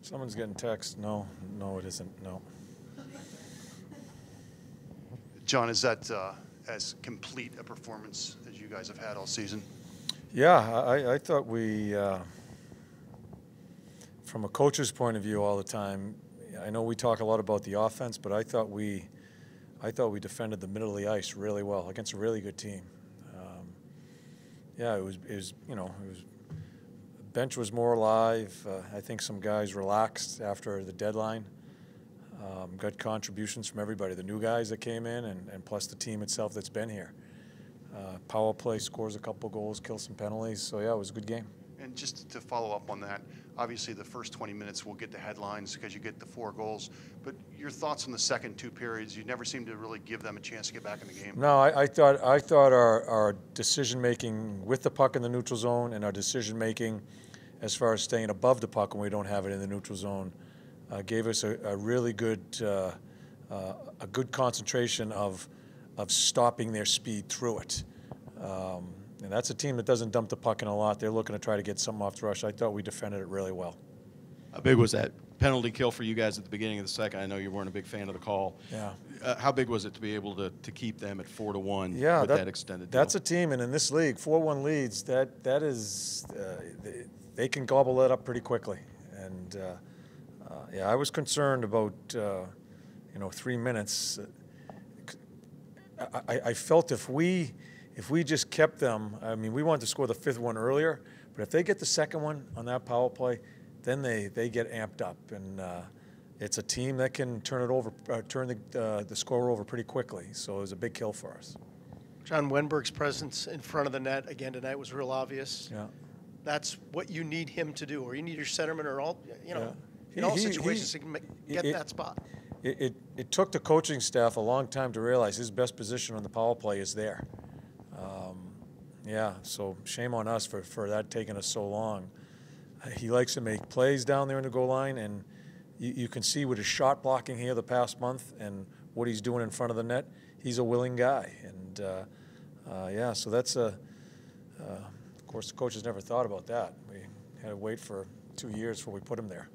Someone's getting text. No, it isn't. No. John, is that as complete a performance as you guys have had all season? Yeah, I thought we, from a coach's point of view all the time, I know we talk a lot about the offense, but I thought we defended the middle of the ice really well against a really good team. Yeah, it was bench was more alive. I think some guys relaxed after the deadline. Got contributions from everybody, the new guys that came in, and plus the team itself that's been here. Power play scores a couple goals, kills some penalties. So yeah, it was a good game. And just to follow up on that, obviously the first 20 minutes will get the headlines because you get the 4 goals. But your thoughts on the second 2 periods? You never seem to really give them a chance to get back in the game. No, I thought our decision making with the puck in the neutral zone and our decision making as far as staying above the puck when we don't have it in the neutral zone gave us a really good concentration of stopping their speed through it. And that's a team that doesn't dump the puck in a lot. They're looking to try to get something off the rush. I thought we defended it really well. How big was that penalty kill for you guys at the beginning of the second? I know you weren't a big fan of the call. Yeah. How big was it to be able to keep them at 4-1 with that extended deal? That's a team, and in this league, 4-1 leads, that is, they can gobble that up pretty quickly. And yeah, I was concerned about 3 minutes. I felt if we just kept them, I mean, we wanted to score the 5th one earlier, but if they get the 2nd one on that power play, then they get amped up, and it's a team that can turn it over, turn the score over pretty quickly. So it was a big kill for us. John, Wenberg's presence in front of the net again tonight was real obvious. Yeah, that's what you need him to do, or you need your centerman, or all in all situations to get that spot. It took the coaching staff a long time to realize his best position on the power play is there. Yeah, so shame on us for that taking us so long. He likes to make plays down there in the goal line, and you can see with his shot blocking here the past month and what he's doing in front of the net, he's a willing guy. And yeah, so that's of course the coaches never thought about that. We had to wait for 2 years before we put him there.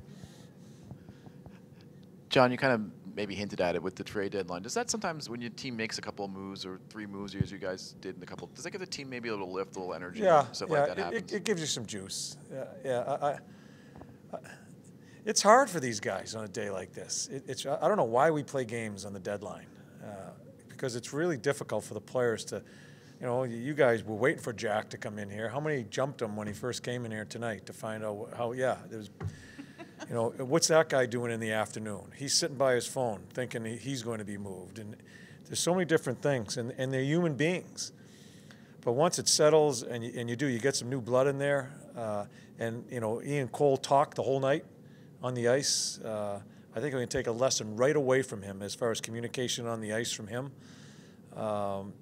John, you kind of maybe hinted at it with the trade deadline. Does that sometimes, when your team makes a couple of moves or 3 moves as you guys did in a couple, does that give the team maybe a little lift, a little energy? Yeah, stuff yeah, like that happens? It gives you some juice. Yeah. It's hard for these guys on a day like this. I don't know why we play games on the deadline, because it's really difficult for the players to, you guys were waiting for Jack to come in here. How many jumped him when he first came in here tonight to find out how, there was, what's that guy doing in the afternoon? He's sitting by his phone thinking he's going to be moved. And there's so many different things, and they're human beings. But once it settles and you get some new blood in there, and Ian Cole talked the whole night on the ice. I think we can take a lesson right away from him as far as communication on the ice from him. And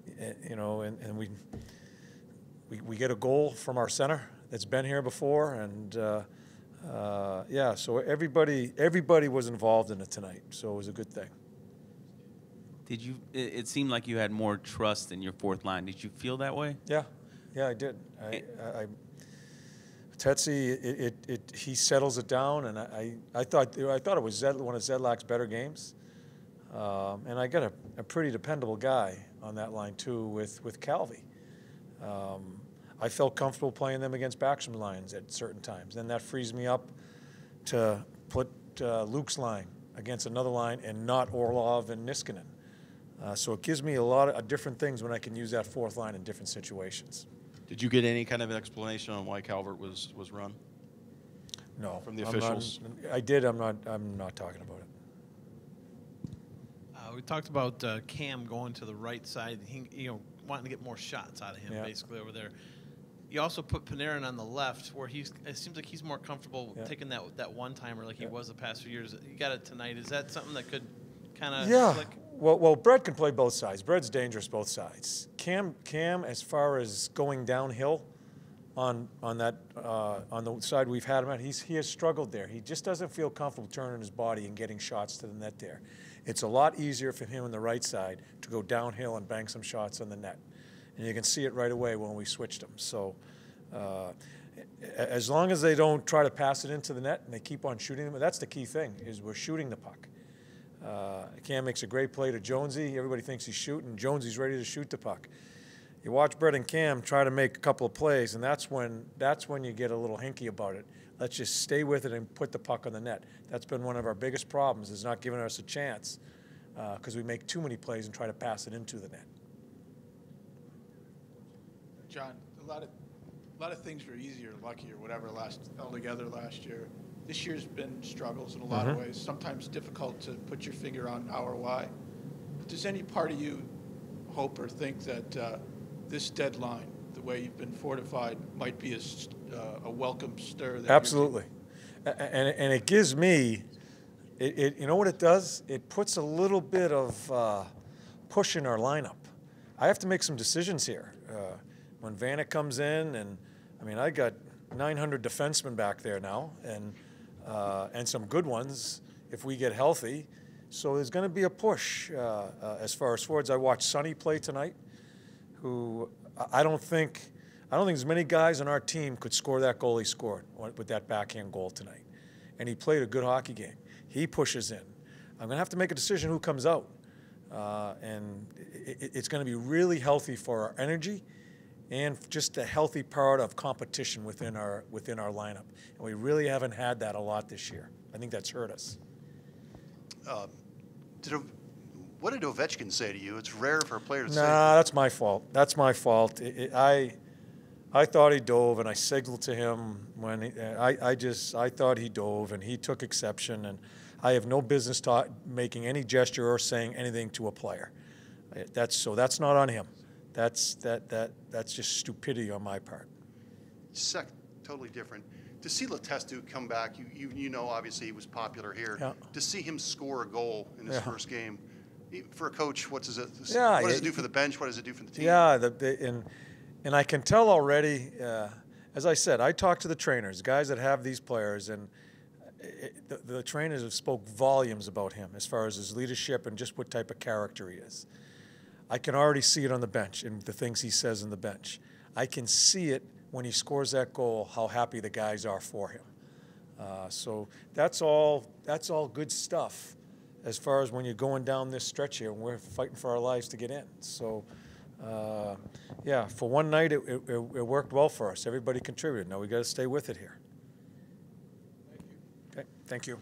we get a goal from our center that's been here before, and yeah, so everybody was involved in it tonight, so it was a good thing. It seemed like you had more trust in your 4th line. Did you feel that way? Yeah, I did. Tetsi, he settles it down, and I thought it was one of Zedlak's better games, and I got a pretty dependable guy on that line too with Calvi. I felt comfortable playing them against backstrom lines at certain times. Then that frees me up to put Luke's line against another line and not Orlov and Niskanen. So it gives me a lot of different things when I can use that 4th line in different situations. Did you get any kind of an explanation on why Calvert was run? No, from the officials. I did. I'm not talking about it. We talked about Cam going to the right side. He, wanting to get more shots out of him, basically over there. You also put Panarin on the left, where it seems like he's more comfortable taking that one-timer like he was the past few years. You got it tonight. Is that something that could kind of click? Well, Brett can play both sides. Brett's dangerous both sides. Cam, as far as going downhill on the side we've had him at, he has struggled there. He just doesn't feel comfortable turning his body and getting shots to the net there. It's a lot easier for him on the right side to go downhill and bang some shots on the net. And you can see it right away when we switched him. So as long as they don't try to pass it into the net and they keep on shooting them, that's the key thing, is we're shooting the puck. Cam makes a great play to Jonesy. Everybody thinks he's shooting. Jonesy's ready to shoot the puck. You watch Brett and Cam try to make a couple of plays, and that's when you get a little hinky about it. Let's just stay with it and put the puck on the net. That's been one of our biggest problems, is not giving us a chance because we make too many plays and try to pass it into the net. John, a lot of things were easier, luckier, whatever, held together last year. This year's been struggles in a lot of ways, sometimes difficult to put your finger on how or why. But does any part of you hope or think that this deadline, the way you've been fortified, might be a welcome stir? That Absolutely. And it gives me, you know what it does? It puts a little bit of push in our lineup. I have to make some decisions here. When Vanek comes in, and I mean, I got 900 defensemen back there now, and some good ones if we get healthy. So there's going to be a push as far as forwards. I watched Sonny play tonight, who I don't think as many guys on our team could score that goal he scored with that backhand goal tonight. And he played a good hockey game. He pushes in. I'm going to have to make a decision who comes out. And it's going to be really healthy for our energy and just a healthy part of competition within our lineup. And we really haven't had that a lot this year. I think that's hurt us. What did Ovechkin say to you? It's rare for a player to say. Nah, that's my fault. That's my fault. I thought he dove, and I signaled to him when I thought he dove, and he took exception, and I have no business making any gesture or saying anything to a player. That's not on him. That's just stupidity on my part. Totally different. To see Letestu come back, you know, obviously he was popular here. Yeah. To see him score a goal in his first game, for a coach, what does it do for the bench? What does it do for the team? Yeah, and I can tell already. As I said, I talked to the trainers, guys that have these players, and the trainers have spoke volumes about him as far as his leadership and just what type of character he is. I can already see it on the bench and the things he says on the bench. I can see it when he scores that goal, how happy the guys are for him. So that's all good stuff as far as when you're going down this stretch here and we're fighting for our lives to get in. So, yeah, for one night it worked well for us. Everybody contributed. Now we got to stay with it here. Thank you. Okay, thank you.